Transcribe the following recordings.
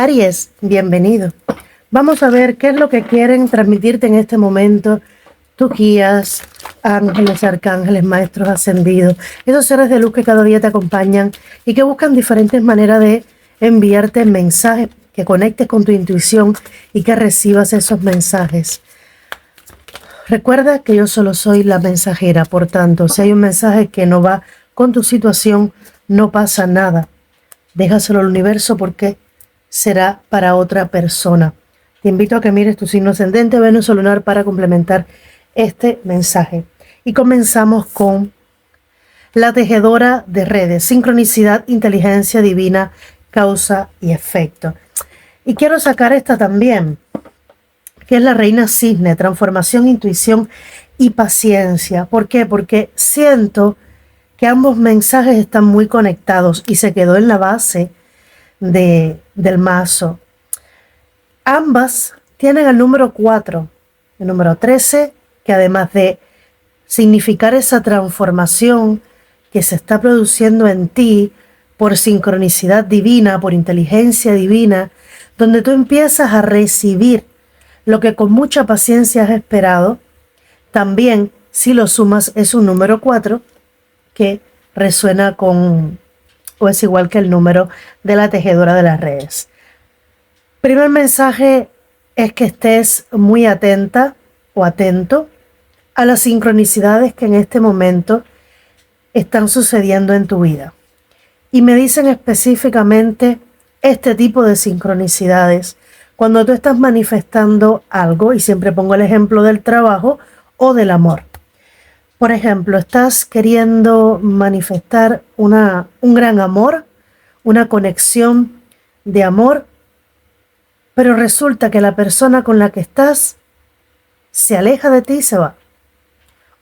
Aries, bienvenido. Vamos a ver qué es lo que quieren transmitirte en este momento tus guías, ángeles, arcángeles, maestros ascendidos, esos seres de luz que cada día te acompañan y que buscan diferentes maneras de enviarte mensajes, que conectes con tu intuición y que recibas esos mensajes. Recuerda que yo solo soy la mensajera, por tanto, si hay un mensaje que no va con tu situación, no pasa nada. Déjaselo al universo porque será para otra persona. Te invito a que mires tu signo ascendente, Venus o lunar para complementar este mensaje. Y comenzamos con la tejedora de redes, sincronicidad, inteligencia divina, causa y efecto. Y quiero sacar esta también, que es la reina cisne, transformación, intuición y paciencia. ¿Por qué? Porque siento que ambos mensajes están muy conectados y se quedó en la base del mazo. Ambas tienen el número 4, el número 13, que además de significar esa transformación que se está produciendo en ti por sincronicidad divina, por inteligencia divina, donde tú empiezas a recibir lo que con mucha paciencia has esperado. También, si lo sumas, es un número 4 que resuena con, o es igual que el número de la tejedora de las redes. Primer mensaje es que estés muy atenta o atento a las sincronicidades que en este momento están sucediendo en tu vida. Y me dicen específicamente este tipo de sincronicidades cuando tú estás manifestando algo, y siempre pongo el ejemplo del trabajo o del amor. Por ejemplo, estás queriendo manifestar un gran amor, una conexión de amor, pero resulta que la persona con la que estás se aleja de ti y se va.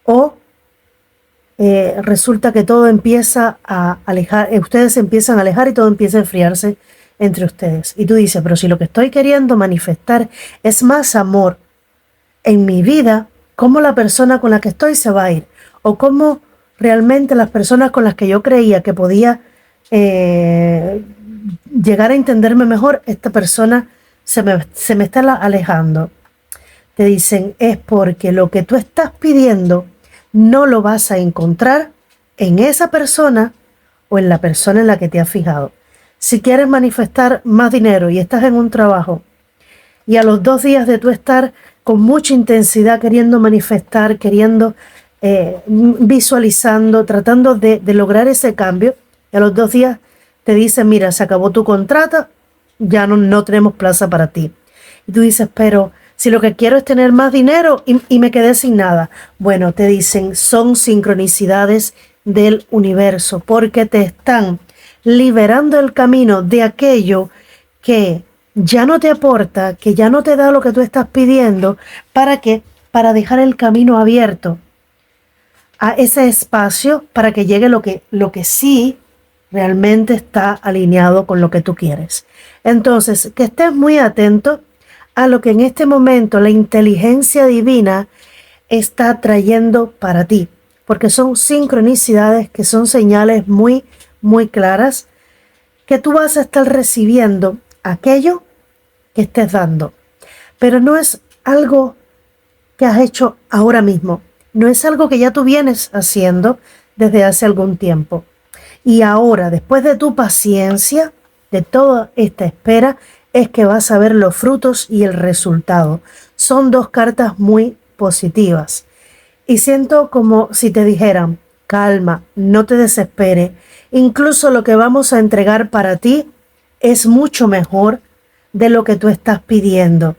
O resulta que todo empieza a alejar, ustedes se empiezan a alejar y todo empieza a enfriarse entre ustedes. Y tú dices, pero si lo que estoy queriendo manifestar es más amor en mi vida, ¿cómo la persona con la que estoy se va a ir? O cómo realmente las personas con las que yo creía que podía llegar a entenderme mejor, esta persona se me está alejando. Te dicen, es porque lo que tú estás pidiendo no lo vas a encontrar en esa persona o en la persona en la que te has fijado. Si quieres manifestar más dinero y estás en un trabajo y a los 2 días de tú estar con mucha intensidad queriendo manifestar, queriendo visualizando, tratando de lograr ese cambio, y a los 2 días te dicen, mira, se acabó tu contrato, ya no tenemos plaza para ti. Y tú dices, pero si lo que quiero es tener más dinero y me quedé sin nada. Bueno, te dicen, son sincronicidades del universo, porque te están liberando el camino de aquello que ya no te aporta, que ya no te da lo que tú estás pidiendo. ¿Para qué? Para dejar el camino abierto a ese espacio para que llegue lo que sí realmente está alineado con lo que tú quieres. Entonces, que estés muy atento a lo que en este momento la inteligencia divina está trayendo para ti, porque son sincronicidades que son señales muy, muy claras que tú vas a estar recibiendo aquello que estés dando. Pero no es algo que has hecho ahora mismo, no es algo que ya tú vienes haciendo desde hace algún tiempo. Y ahora, después de tu paciencia, de toda esta espera, es que vas a ver los frutos y el resultado. Son 2 cartas muy positivas. Y siento como si te dijeran, calma, no te desesperes. Incluso lo que vamos a entregar para ti es mucho mejor de lo que tú estás pidiendo.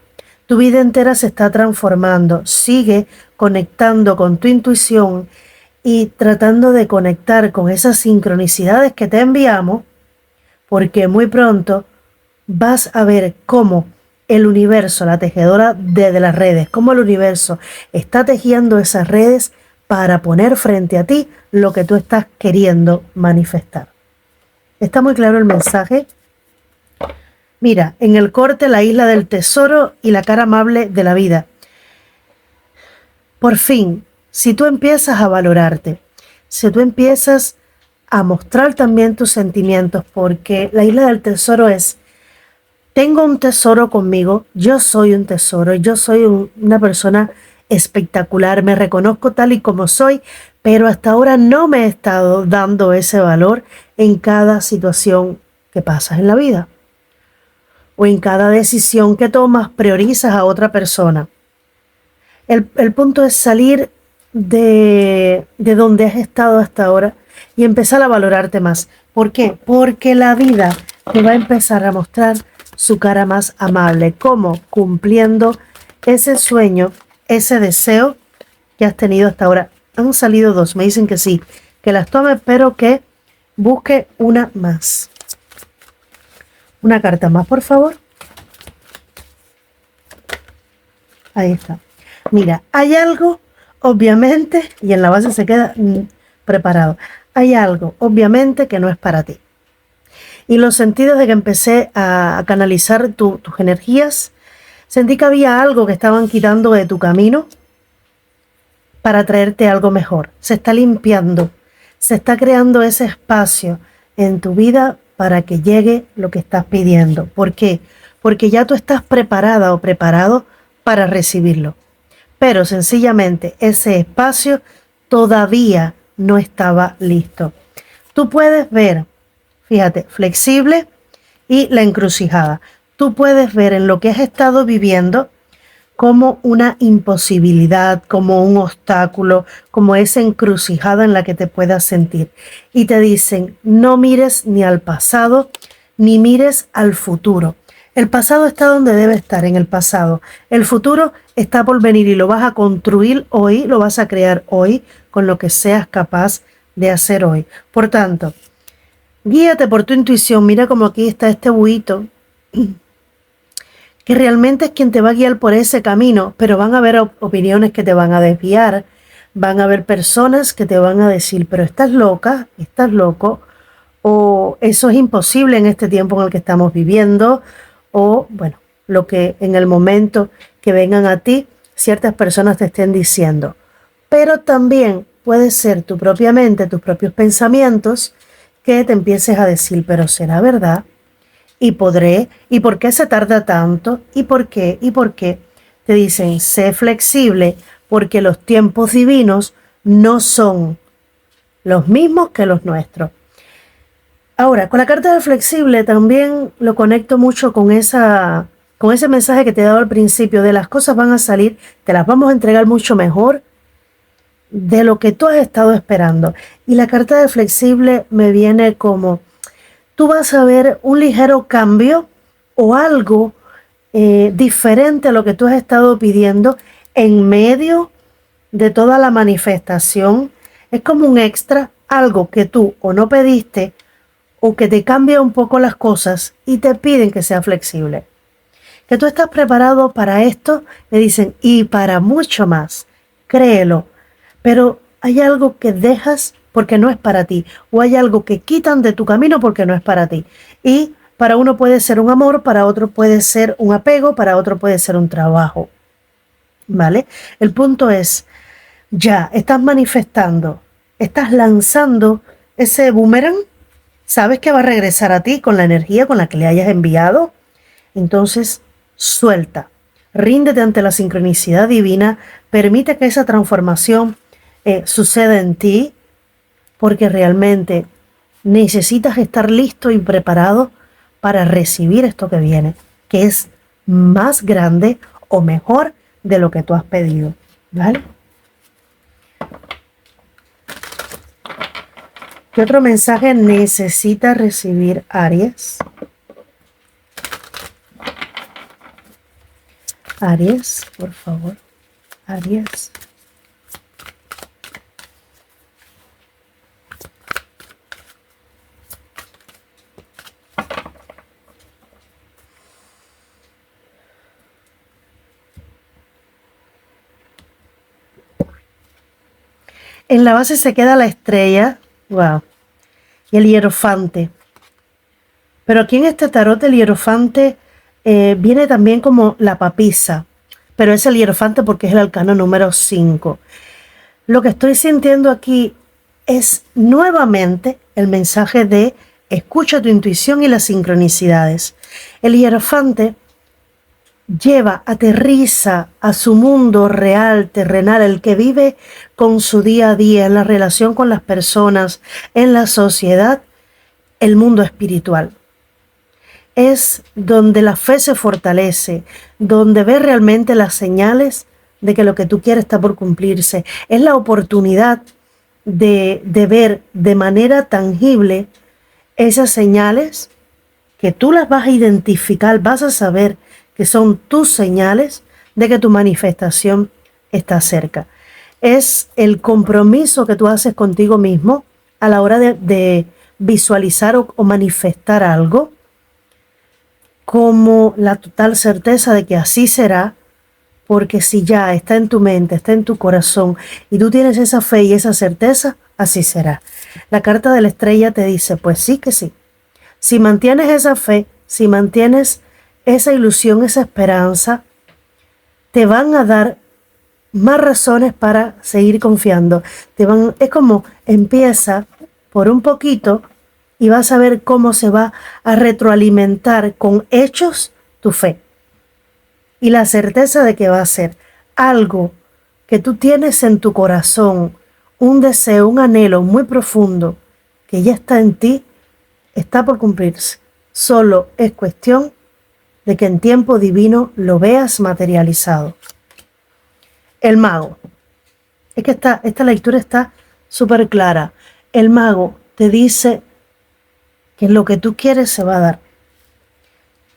Tu vida entera se está transformando. Sigue conectando con tu intuición y tratando de conectar con esas sincronicidades que te enviamos, porque muy pronto vas a ver cómo el universo, la tejedora de las redes, cómo el universo está tejiendo esas redes para poner frente a ti lo que tú estás queriendo manifestar. ¿Está muy claro el mensaje? Mira, en el corte, la isla del tesoro y la cara amable de la vida. Por fin, si tú empiezas a valorarte, si tú empiezas a mostrar también tus sentimientos, porque la isla del tesoro es Tengo un tesoro conmigo, yo soy un tesoro, yo soy una persona espectacular, me reconozco tal y como soy, pero hasta ahora no me he estado dando ese valor en cada situación que pasas en la vida o en cada decisión que tomas, priorizas a otra persona. El punto es salir de donde has estado hasta ahora y empezar a valorarte más. ¿Por qué? Porque la vida te va a empezar a mostrar su cara más amable, como cumpliendo ese sueño, ese deseo que has tenido hasta ahora. Han salido dos, me dicen que sí, que las tome, pero que busque una más. Una carta más, por favor. Ahí está. Mira, hay algo, obviamente, y en la base se queda preparado. Hay algo, obviamente, que no es para ti. Y los sentidos de que empecé a canalizar tus energías, sentí que había algo que estaban quitando de tu camino para traerte algo mejor. Se está limpiando, se está creando ese espacio en tu vida para que llegue lo que estás pidiendo. ¿Por qué? Porque ya tú estás preparada o preparado para recibirlo. Pero sencillamente ese espacio todavía no estaba listo. Tú puedes ver, fíjate, flexible y la encrucijada. Tú puedes ver en lo que has estado viviendo como una imposibilidad, como un obstáculo, como esa encrucijada en la que te puedas sentir. Y te dicen, no mires ni al pasado, ni mires al futuro. El pasado está donde debe estar, en el pasado. El futuro está por venir y lo vas a construir hoy, lo vas a crear hoy con lo que seas capaz de hacer hoy. Por tanto, guíate por tu intuición. Mira como aquí está este buito, que realmente es quien te va a guiar por ese camino, pero van a haber opiniones que te van a desviar, van a haber personas que te van a decir, pero estás loca, estás loco, o eso es imposible en este tiempo en el que estamos viviendo, o bueno, lo que en el momento que vengan a ti, ciertas personas te estén diciendo. Pero también puede ser tu propia mente, tus propios pensamientos, que te empieces a decir, pero ¿será verdad? ¿Y podré? ¿Y por qué se tarda tanto? ¿Y por qué? ¿Y por qué? Te dicen, sé flexible porque los tiempos divinos no son los mismos que los nuestros. Ahora, con la carta del flexible también lo conecto mucho con ese mensaje que te he dado al principio de las cosas van a salir, te las vamos a entregar mucho mejor de lo que tú has estado esperando. Y la carta del flexible me viene como tú vas a ver un ligero cambio o algo diferente a lo que tú has estado pidiendo en medio de toda la manifestación. Es como un extra, algo que tú o no pediste o que te cambia un poco las cosas y te piden que sea flexible. Que tú estás preparado para esto, me dicen, y para mucho más. Créelo. Pero hay algo que dejas porque no es para ti, o hay algo que quitan de tu camino porque no es para ti. Y para uno puede ser un amor, para otro puede ser un apego, para otro puede ser un trabajo. ¿Vale? El punto es, ya estás manifestando, estás lanzando ese boomerang, sabes que va a regresar a ti con la energía con la que le hayas enviado. Entonces, suelta, ríndete ante la sincronicidad divina, permite que esa transformación suceda en ti, porque realmente necesitas estar listo y preparado para recibir esto que viene, que es más grande o mejor de lo que tú has pedido, ¿vale? ¿Qué otro mensaje necesita recibir Aries? Aries, por favor. Aries. En la base se queda la estrella, wow, y el hierofante. Pero aquí en este tarot el hierofante viene también como la papisa, pero es el hierofante porque es el arcano número 5. Lo que estoy sintiendo aquí es nuevamente el mensaje de Escucha tu intuición y las sincronicidades. El hierofante aterriza a su mundo real, terrenal, el que vive con su día a día, en la relación con las personas, en la sociedad, el mundo espiritual. Es donde la fe se fortalece, donde ves realmente las señales de que lo que tú quieres está por cumplirse. Es la oportunidad de ver de manera tangible esas señales que tú las vas a identificar, vas a saber que son tus señales de que tu manifestación está cerca. Es el compromiso que tú haces contigo mismo a la hora de visualizar o manifestar algo, como la total certeza de que así será, porque si ya está en tu mente, está en tu corazón y tú tienes esa fe y esa certeza, así será. La carta de la estrella te dice, pues sí que sí. Si mantienes esa fe, si mantienes esa ilusión, esa esperanza, te van a dar más razones para seguir confiando. Es como empieza por un poquito y vas a ver cómo se va a retroalimentar con hechos tu fe. Y la certeza de que va a ser algo que tú tienes en tu corazón, un deseo, un anhelo muy profundo que ya está en ti, está por cumplirse. Solo es cuestión de que en tiempo divino lo veas materializado. El mago. Es que esta lectura está súper clara. El mago te dice que lo que tú quieres se va a dar.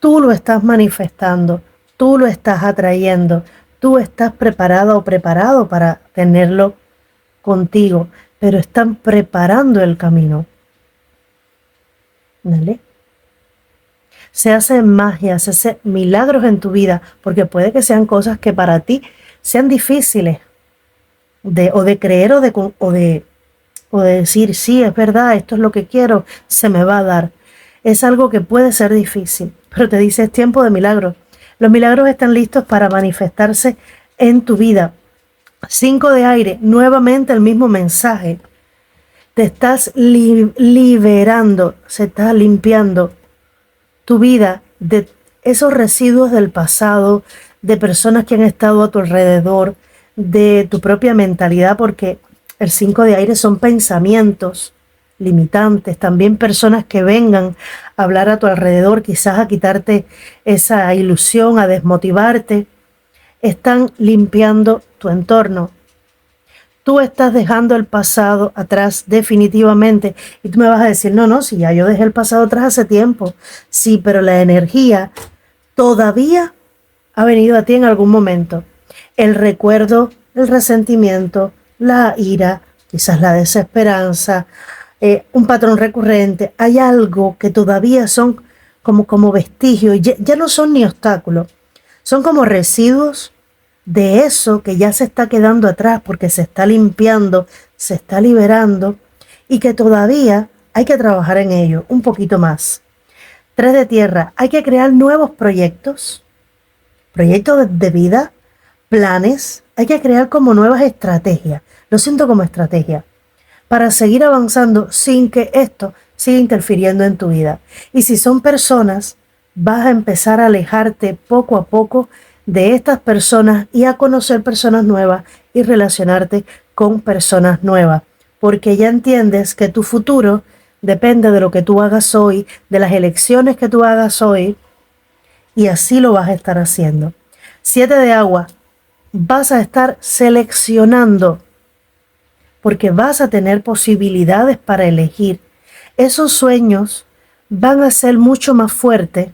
Tú lo estás manifestando, tú lo estás atrayendo, tú estás preparada o preparado para tenerlo contigo, pero están preparando el camino. ¿Vale? Se hacen magia, se hacen milagros en tu vida, porque puede que sean cosas que para ti sean difíciles de creer o de decir, sí, es verdad, esto es lo que quiero, se me va a dar. Es algo que puede ser difícil, pero te dice, es tiempo de milagros. Los milagros están listos para manifestarse en tu vida. 5 de aire, nuevamente el mismo mensaje. Te estás liberando, se está limpiando tu vida de esos residuos del pasado, de personas que han estado a tu alrededor, de tu propia mentalidad, porque el 5 de aire son pensamientos limitantes, también personas que vengan a hablar a tu alrededor, quizás a quitarte esa ilusión, a desmotivarte. Están limpiando tu entorno. Tú estás dejando el pasado atrás definitivamente. Y tú me vas a decir, no, si ya yo dejé el pasado atrás hace tiempo. Sí, pero la energía todavía ha venido a ti en algún momento. El recuerdo, el resentimiento, la ira, quizás la desesperanza, un patrón recurrente. Hay algo que todavía son como vestigios, ya no son ni obstáculos. Son como residuos de eso que ya se está quedando atrás porque se está limpiando, se está liberando y que todavía hay que trabajar en ello un poquito más. 3 de tierra, hay que crear nuevos proyectos de vida, planes, hay que crear como nuevas estrategias, lo siento como estrategia, para seguir avanzando sin que esto siga interfiriendo en tu vida. Y si son personas, vas a empezar a alejarte poco a poco de estas personas y a conocer personas nuevas y relacionarte con personas nuevas, porque ya entiendes que tu futuro depende de lo que tú hagas hoy, de las elecciones que tú hagas hoy, y así lo vas a estar haciendo. 7 de agua, vas a estar seleccionando, porque vas a tener posibilidades para elegir. Esos sueños van a ser mucho más fuertes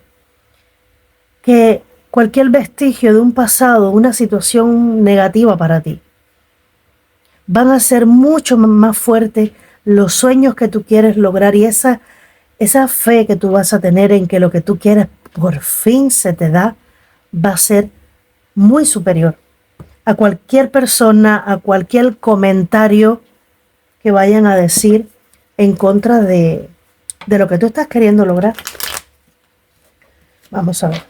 que cualquier vestigio de un pasado, una situación negativa para ti. Van a ser mucho más fuertes los sueños que tú quieres lograr y esa fe que tú vas a tener en que lo que tú quieres por fin se te da, va a ser muy superior a cualquier persona, a cualquier comentario que vayan a decir en contra de lo que tú estás queriendo lograr. Vamos a ver.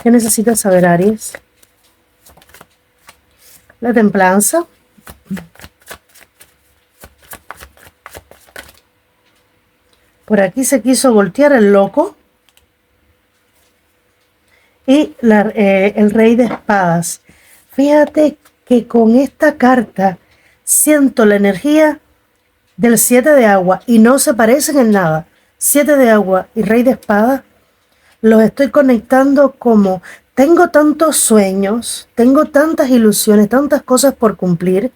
¿Qué necesitas saber, Aries? La templanza. Por aquí se quiso voltear el loco. Y el rey de espadas. Fíjate que con esta carta siento la energía del 7 de agua y no se parecen en nada. 7 de agua y rey de espadas los estoy conectando como tengo tantos sueños, tengo tantas ilusiones, tantas cosas por cumplir,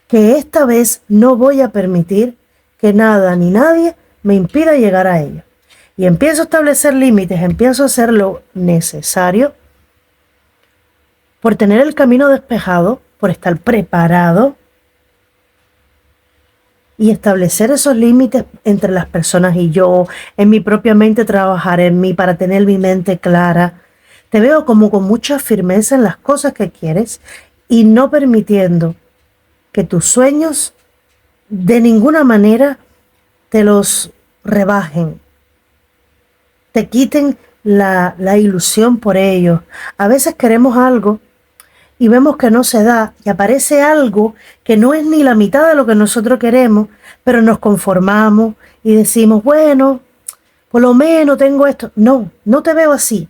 que esta vez no voy a permitir que nada ni nadie me impida llegar a ello. Y empiezo a establecer límites, empiezo a hacer lo necesario por tener el camino despejado, por estar preparado y establecer esos límites entre las personas y yo, en mi propia mente trabajar en mí para tener mi mente clara. Te veo como con mucha firmeza en las cosas que quieres y no permitiendo que tus sueños de ninguna manera te los rebajen, te quiten la ilusión por ello. A veces queremos algo y vemos que no se da y aparece algo que no es ni la mitad de lo que nosotros queremos, pero nos conformamos y decimos, bueno, por lo menos tengo esto. No, no te veo así.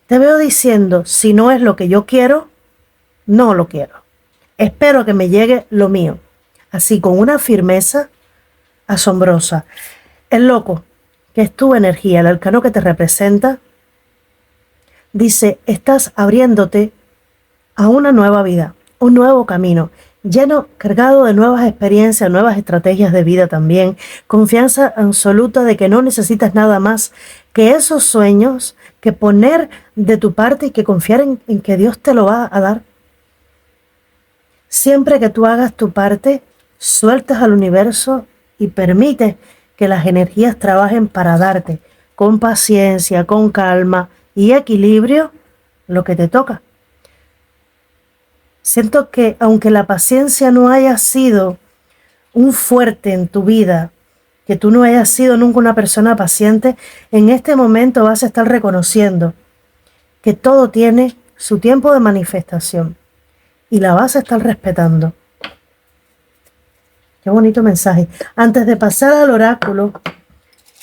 Te veo diciendo, si no es lo que yo quiero, no lo quiero. Espero que me llegue lo mío. Así, con una firmeza asombrosa. El loco, que es tu energía, el arcano que te representa, dice, estás abriéndote a una nueva vida, un nuevo camino, lleno, cargado de nuevas experiencias, nuevas estrategias de vida también, confianza absoluta de que no necesitas nada más que esos sueños, que poner de tu parte y que confiar en que Dios te lo va a dar. Siempre que tú hagas tu parte, sueltas al universo y permites que las energías trabajen para darte con paciencia, con calma y equilibrio lo que te toca. Siento que aunque la paciencia no haya sido un fuerte en tu vida, que tú no hayas sido nunca una persona paciente, en este momento vas a estar reconociendo que todo tiene su tiempo de manifestación y la vas a estar respetando. Qué bonito mensaje. Antes de pasar al oráculo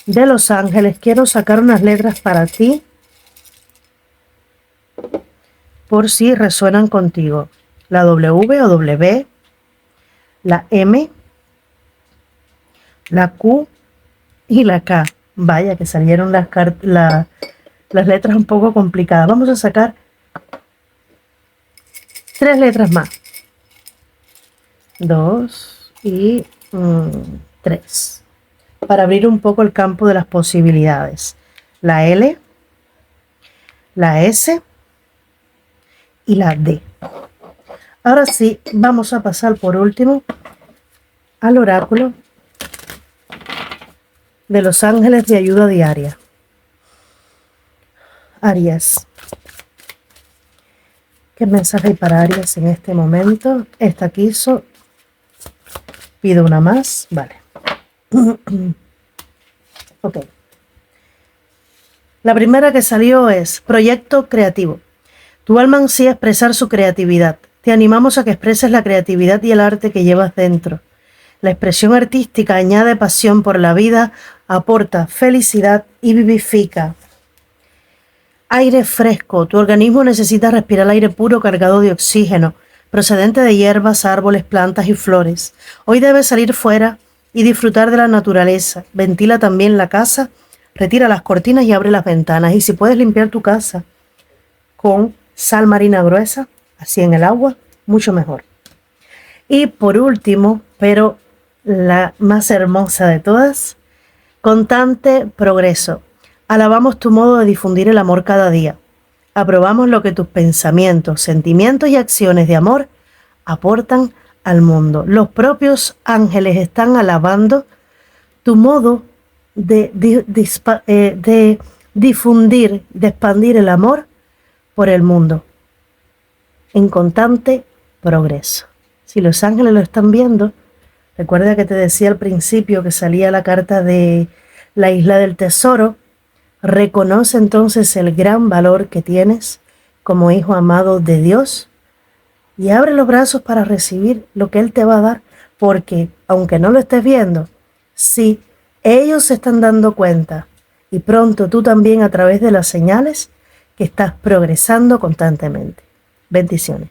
de los ángeles, quiero sacar unas letras para ti, por si resuenan contigo. La W o W, la M, la Q y la K. Vaya que salieron las letras un poco complicadas. Vamos a sacar 3 letras más. 2 y 3. Para abrir un poco el campo de las posibilidades. La L, la S y la D. Ahora sí, vamos a pasar por último al oráculo de los ángeles de ayuda diaria. Aries. ¿Qué mensaje hay para Aries en este momento? Esta quiso. Pido una más. Vale. Ok. La primera que salió es proyecto creativo. Tu alma ansía expresar su creatividad. Te animamos a que expreses la creatividad y el arte que llevas dentro. La expresión artística añade pasión por la vida, aporta felicidad y vivifica. Aire fresco. Tu organismo necesita respirar aire puro cargado de oxígeno, procedente de hierbas, árboles, plantas y flores. Hoy debes salir fuera y disfrutar de la naturaleza. Ventila también la casa, retira las cortinas y abre las ventanas. Y si puedes limpiar tu casa con sal marina gruesa, así en el agua, mucho mejor. Y por último, pero la más hermosa de todas, constante progreso. Alabamos tu modo de difundir el amor cada día. Aprobamos lo que tus pensamientos, sentimientos y acciones de amor aportan al mundo. Los propios ángeles están alabando tu modo de difundir, de expandir el amor por el mundo en constante progreso. Si los ángeles lo están viendo, recuerda que te decía al principio que salía la carta de la isla del tesoro. Reconoce entonces el gran valor que tienes como hijo amado de Dios y abre los brazos para recibir lo que Él te va a dar, porque aunque no lo estés viendo, sí, Ellos se están dando cuenta y pronto tú también a través de las señales que estás progresando constantemente. Bendiciones.